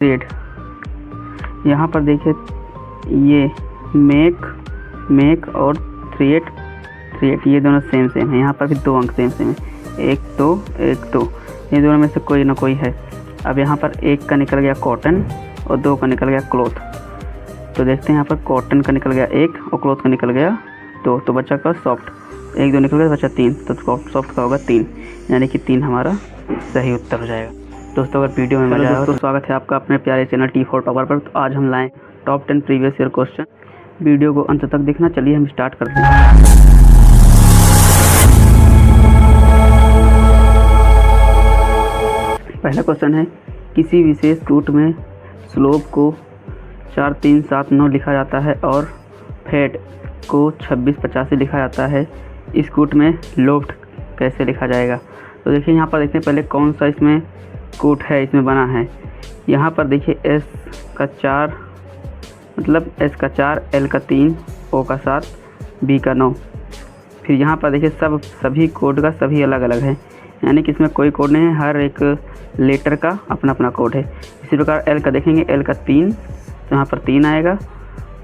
Trade. यहाँ पर देखिए ये मेक और थ्रेट ये दोनों सेम है। यहाँ पर भी 2 अंक सेम है, 1 2 1 2, ये दोनों में से कोई ना कोई है। अब यहाँ पर 1 का निकल गया कॉटन और 2 का निकल गया क्लॉथ। तो देखते हैं यहाँ पर कॉटन का निकल गया 1 और क्लॉथ का निकल गया 2, तो बचा का सॉफ्ट। 1 2 निकल गया, बचा 3, तो सॉफ्ट का होगा 3, यानी कि 3 हमारा सही उत्तर हो जाएगा। दोस्तों अगर वीडियो में मजा आया तो स्वागत है आपका अपने प्यारे चैनल T4 टॉपर पर। तो आज हम लाएँ top 10 previous year question. Video को अंत तक देखना। चलिए हम स्टार्ट करते हैं। पहला क्वेश्चन है, किसी विशेष रूट में स्लोप को 4 3 7 9 लिखा जाता है और फेट को 26 85 लिखा जाता है। इस रूट में लोफ्ट कैसे लिखा जाएगा? तो देखिए यहाँ पर देखते हैं पहले कौन सा इसमें कोट है, इसमें बना है। यहाँ पर देखिए S का 4 मतलब S का 4, L का 3, O का 7, B का 9। फिर यहाँ पर देखिए सभी कोड का सभी अलग अलग है, यानी कि इसमें कोई कोड नहीं है, हर एक लेटर का अपना अपना कोड है। इसी प्रकार L का देखेंगे, L का 3, तो यहाँ पर 3 आएगा।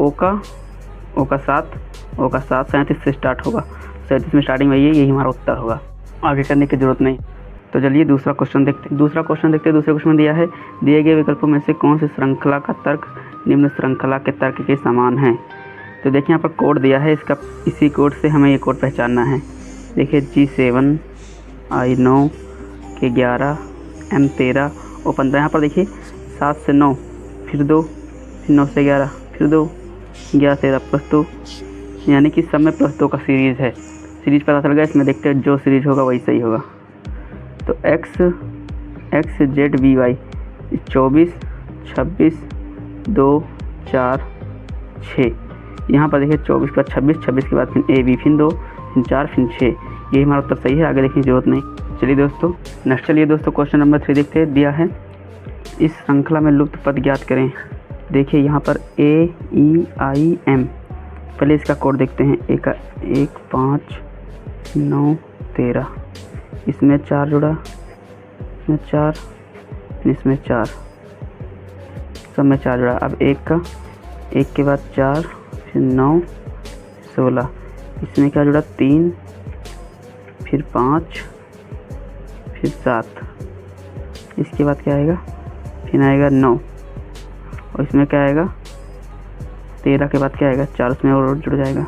O का 7, 37 से स्टार्ट होगा, 37 में स्टार्टिंग में यही हमारा उत्तर होगा, आगे करने की ज़रूरत नहीं। तो चलिए दूसरा क्वेश्चन देखते हैं। दूसरे क्वेश्चन में दिया है, दिए गए विकल्पों में से कौन सी श्रृंखला का तर्क निम्न श्रृंखला के तर्क के समान है? तो देखिए यहाँ पर कोड दिया है, इसी कोड से हमें ये कोड पहचानना है। देखिए G7 I9 K11 M13 और 15। यहाँ पर देखिए 7 से 9, फिर 2, फिर 9 से 11, फिर 2, 11 से 13 +2, यानी कि सब में +2 का सीरीज़ है। सीरीज़ पता चल गया, इसमें देखते हैं जो सीरीज़ होगा वही सही होगा। तो X Z B Y 24 26 2 4 6। यहाँ पर देखिए 24 के बाद 26 के बाद फिर A B, फिर 2, फिर 4, फिर 6, यही हमारा उत्तर सही है, आगे देखने की जरूरत नहीं। चलिए दोस्तों क्वेश्चन नंबर 3 देखते हैं। दिया है, इस श्रृंखला में लुप्त पद ज्ञात करें। देखिए यहाँ पर A E I M, पहले इसका कोड देखते हैं। A का 1 5 9 13, इसमें 4 जुड़ा, इसमें 4, इसमें 4, सब में 4 जुड़ा। अब 1 के बाद 4, फिर 9 16, इसमें क्या जुड़ा 3, फिर 5, फिर 7, इसके बाद क्या आएगा, फिर आएगा 9, और इसमें क्या आएगा 13 के बाद क्या आएगा 4, उसमें और जुड़ जाएगा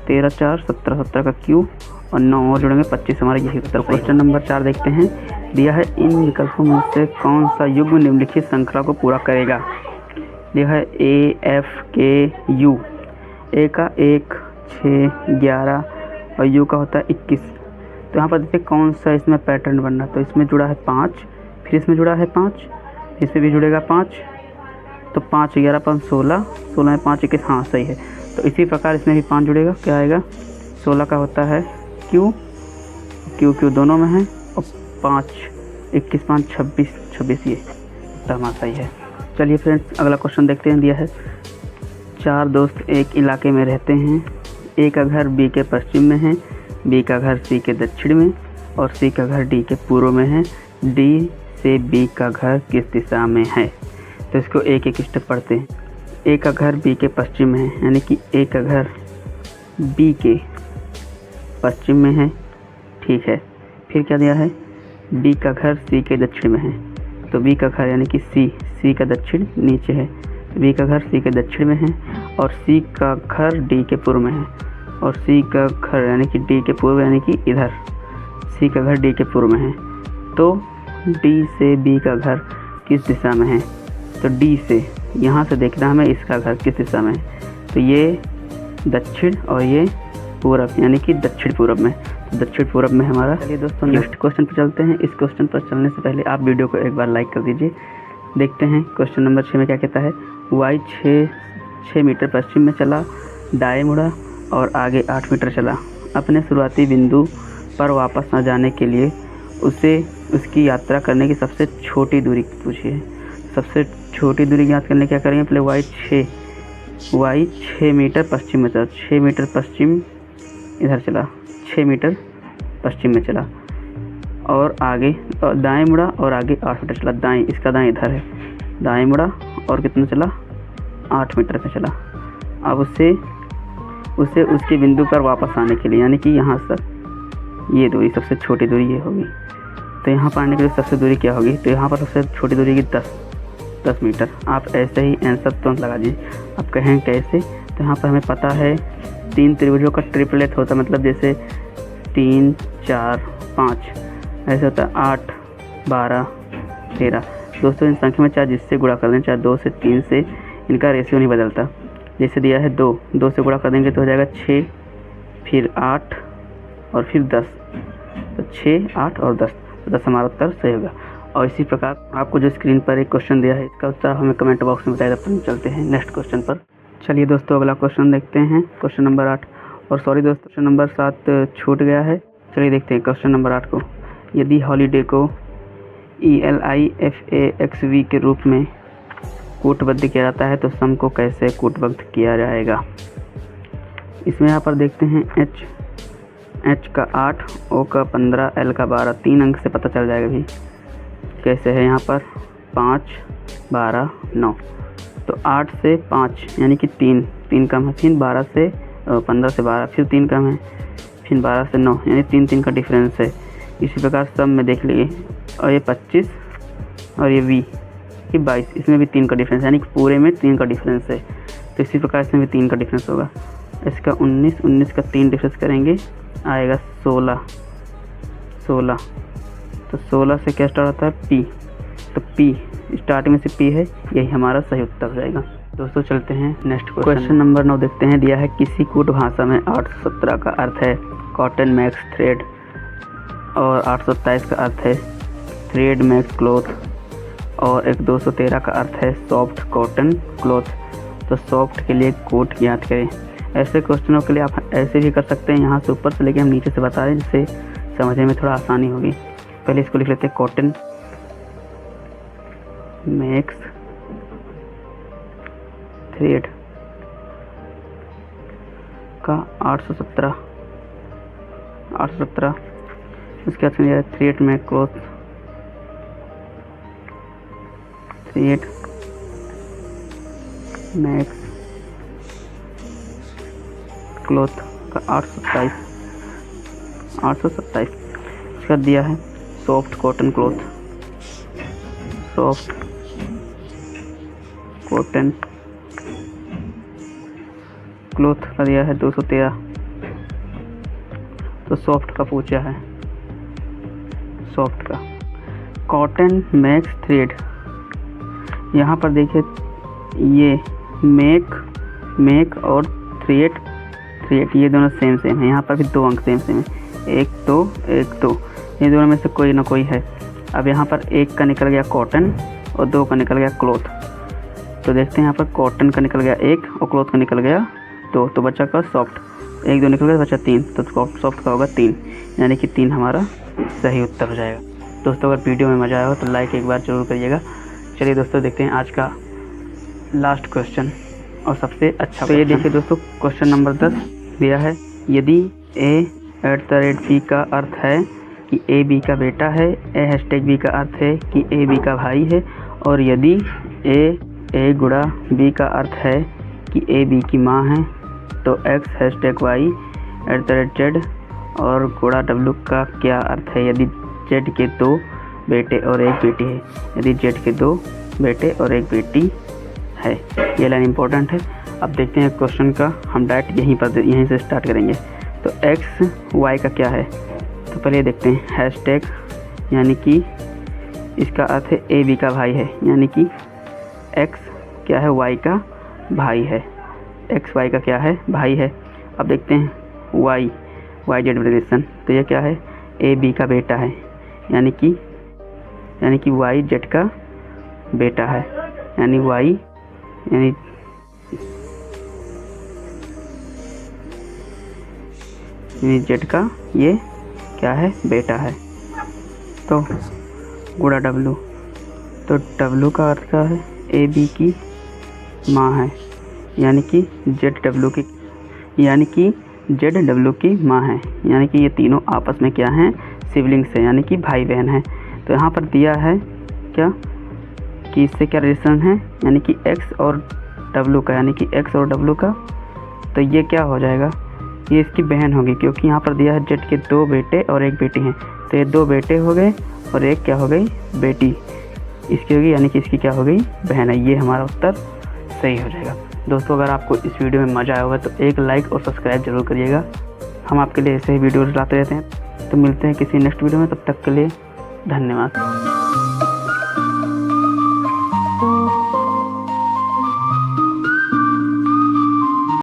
13 4 17, 17 का Q और 9 और जुड़ेंगे 25, हमारा यही उत्तर। क्वेश्चन नंबर 4 देखते हैं। दिया है, इन विकल्पों में से कौन सा युग्म निम्नलिखित श्रृंखला को पूरा करेगा? दिया है A F K U। A का 1 6 11 और U का होता है 21। तो यहाँ पर देखिए कौन सा इसमें पैटर्न बनना, तो इसमें जुड़ा है 5, फिर इसमें जुड़ा है 5, इसमें भी जुड़ेगा 5, तो 5 11 5 16, 16 में 5 21, हाँ सही है। तो इसी प्रकार इसमें भी 5 जुड़ेगा, क्या आएगा 16 का होता है Q दोनों में है, और 5 21 5 26, ये उत्तर हमारा सही है। चलिए फ्रेंड्स अगला क्वेश्चन देखते हैं। दिया है, 4 दोस्त एक इलाके में रहते हैं। A का घर B के पश्चिम में है, B का घर C के दक्षिण में, और C का घर D के पूर्व में है। D से B का घर किस दिशा में है? तो इसको एक स्टेप पढ़ते हैं। A का घर B के पश्चिम में है, यानी कि A का घर B के पश्चिम में है, ठीक है। फिर क्या दिया है, B का घर C के दक्षिण में है, तो B का घर यानी कि C का दक्षिण नीचे है, B का घर C के दक्षिण में है, और C का घर D के पूर्व में है, और C का घर यानी कि D के पूर्व यानी कि इधर C का घर D के पूर्व में है। तो D से B का घर किस दिशा में है? तो D से यहाँ से देखना हमें इसका घर किस दिशा में है, तो ये दक्षिण और ये पूरब, यानी कि दक्षिण पूरब में, तो दक्षिण पूरब में हमारा। चलिए दोस्तों नेक्स्ट क्वेश्चन पर चलते हैं। इस क्वेश्चन पर चलने से पहले आप वीडियो को एक बार लाइक कर दीजिए। देखते हैं क्वेश्चन नंबर 6 में क्या कहता है। Y 6 मीटर पश्चिम में चला, दाएं मुड़ा और आगे 8 मीटर चला। अपने शुरुआती बिंदु पर वापस न जाने के लिए उसे उसकी यात्रा करने की सबसे छोटी दूरी पूछी है। सबसे छोटी दूरी ज्ञात करने क्या करेंगे, पहले Y 6 मीटर पश्चिम में चला, 6 मीटर पश्चिम इधर चला, 6 मीटर पश्चिम में चला, और आगे दाएं मुड़ा और आगे 8 मीटर चला। दाएं, इसका दाएं इधर है, दाएं मुड़ा और कितना चला, 8 मीटर पे चला। अब उसे उसके बिंदु पर वापस आने के लिए, यानी कि यहाँ तक ये दूरी, सबसे छोटी दूरी ये होगी। तो यहाँ पर आने के लिए सबसे दूरी क्या होगी, तो यहाँ पर सबसे छोटी दूरी की 10 मीटर। आप ऐसे ही आंसर तुरंत लगा दीजिए। आप कहें कैसे, तो यहाँ पर हमें पता है 3 त्रिभुजों का ट्रिपलेट होता है, मतलब जैसे 3 4 5 ऐसे होता है, 8 12 13। दोस्तों इन संख्या में चाहे जिससे गुणा कर दें, चाहे 2 से 3 से, इनका रेशियो नहीं बदलता। जैसे दिया है 2 से गुणा कर देंगे तो हो जाएगा 6, फिर 8 और फिर 10। तो 6 8 और 10, तो 10 हमारा उत्तर सही होगा। और इसी प्रकार आपको जो स्क्रीन पर एक क्वेश्चन दिया है, इसका उत्तर हमें कमेंट बॉक्स में बताइए। तब हम चलते हैं नेक्स्ट क्वेश्चन पर। चलिए दोस्तों अगला क्वेश्चन देखते हैं, क्वेश्चन नंबर 8। और सॉरी दोस्तों, क्वेश्चन नंबर 7 छूट गया है। चलिए देखते हैं क्वेश्चन नंबर 8 को। यदि हॉलीडे को ELIFAXV के रूप में कूटबद्ध किया जाता है तो सम को कैसे कूटबद्ध किया जाएगा। इसमें यहाँ पर देखते हैं H का 8, O का 15, L का 12, 3 अंक से पता चल जाएगा भी कैसे है। यहाँ पर 5 12 9, तो 8 से 5 यानी कि 3 कम है, फिर 15 से 12, फिर 3 कम है, फिर 12 से 9 यानी 3 का डिफरेंस है। इसी प्रकार सब में देख लीजिए, और ये 25 और ये 20 कि 22, इसमें भी 3 का डिफरेंस है, यानी कि पूरे में 3 का डिफरेंस है। तो इसी प्रकार इसमें भी 3 का डिफरेंस होगा। इसका 19 का 3 डिफरेंस करेंगे, आएगा 16। तो 16 से क्या स्टार्ट होता है, P। तो P स्टार्टिंग में से P है, यही हमारा सही उत्तर हो जाएगा। दोस्तों चलते हैं नेक्स्ट क्वेश्चन नंबर 9 देखते हैं। दिया है किसी कूट भाषा में 817 का अर्थ है कॉटन मैक्स थ्रेड और 827 का अर्थ है थ्रेड मैक्स क्लॉथ और एक 213 का अर्थ है सॉफ्ट कॉटन क्लॉथ। तो सॉफ्ट के लिए कूट ज्ञात करें। ऐसे क्वेश्चनों के लिए आप ऐसे भी कर सकते हैं, यहाँ से ऊपर से लेके हम नीचे से बता दें, जिससे समझने में थोड़ा आसानी होगी। पहले इसको लिख लेते हैं, कॉटन मैक्स थ्रेड का 817 उसके बाद में थ्रेड में क्लॉथ, थ्रेड मैक्स क्लॉथ का 827 इसका दिया है soft cotton cloth, soft cotton cloth का दिया है 213। तो सॉफ्ट का पूछा है, सॉफ्ट का कॉटन मैक्स थ्रेड। यहाँ पर देखिए ये मेक और थ्रेड ये दोनों सेम है। यहाँ पर भी 2 अंक सेम है, 1 2 ये दोनों में से कोई ना कोई है। अब यहाँ पर 1 का निकल गया कॉटन और 2 का निकल गया क्लॉथ। तो देखते हैं यहाँ पर कॉटन का निकल गया 1 और क्लॉथ का निकल गया 2, तो बचा का सॉफ्ट। 1 2 निकल गया, बचा 3, तो सॉफ्ट का होगा 3, यानी कि 3 हमारा सही उत्तर हो जाएगा। दोस्तों अगर वीडियो में मज़ा आया हो तो लाइक एक बार ज़रूर करिएगा। चलिए दोस्तों देखते हैं आज का लास्ट क्वेश्चन और सबसे अच्छा। तो ये देखिए दोस्तों, क्वेश्चन नंबर 10 दिया है। यदि A@B का अर्थ है कि A B का बेटा है, A#B का अर्थ है कि A B का भाई है, और यदि A गुणा B का अर्थ है कि A B की माँ है, तो X#Y@Z और गुणा W का क्या अर्थ है यदि Z के 2 बेटे और 1 बेटी है। यदि Z के 2 बेटे और 1 बेटी है, ये लाइन इंपॉर्टेंट है। अब देखते हैं क्वेश्चन का, हम डायरेक्ट यहीं से स्टार्ट करेंगे। तो XY का क्या है, तो पहले देखते हैं हैशटैग, यानी कि इसका अर्थ है AB का भाई है, यानी कि X क्या है, Y का भाई है। XY का क्या है, भाई है। अब देखते हैं YZ रिलेशन, तो ये क्या है, AB का बेटा है, यानी कि YZ का बेटा है, यानी Y यानी Z का ये क्या है, बेटा है। तो गुणा W, तो W का अर्थ क्या है, AB की माँ है, यानी कि ZW की माँ है, यानी कि ये तीनों आपस में क्या हैं, सिबलिंग्स है, यानी कि भाई बहन है। तो यहाँ पर दिया है क्या कि इससे क्या रिलेशन है, यानी कि एक्स और डब्लू का, यानी कि एक्स और डब्लू का। तो ये क्या हो जाएगा, ये इसकी बहन होगी, क्योंकि यहाँ पर दिया है जेड के 2 बेटे और 1 बेटी हैं। तो ये 2 बेटे हो गए और एक क्या हो गई, बेटी इसकी होगी, यानी कि इसकी क्या हो गई, बहन है। ये हमारा उत्तर सही हो जाएगा। दोस्तों, अगर आपको इस वीडियो में मज़ा आया होगा तो एक लाइक और सब्सक्राइब जरूर करिएगा। हम आपके लिए ऐसे ही वीडियोज़ लाते रहते हैं। तो मिलते हैं किसी नेक्स्ट वीडियो में, तब तक के लिए धन्यवाद।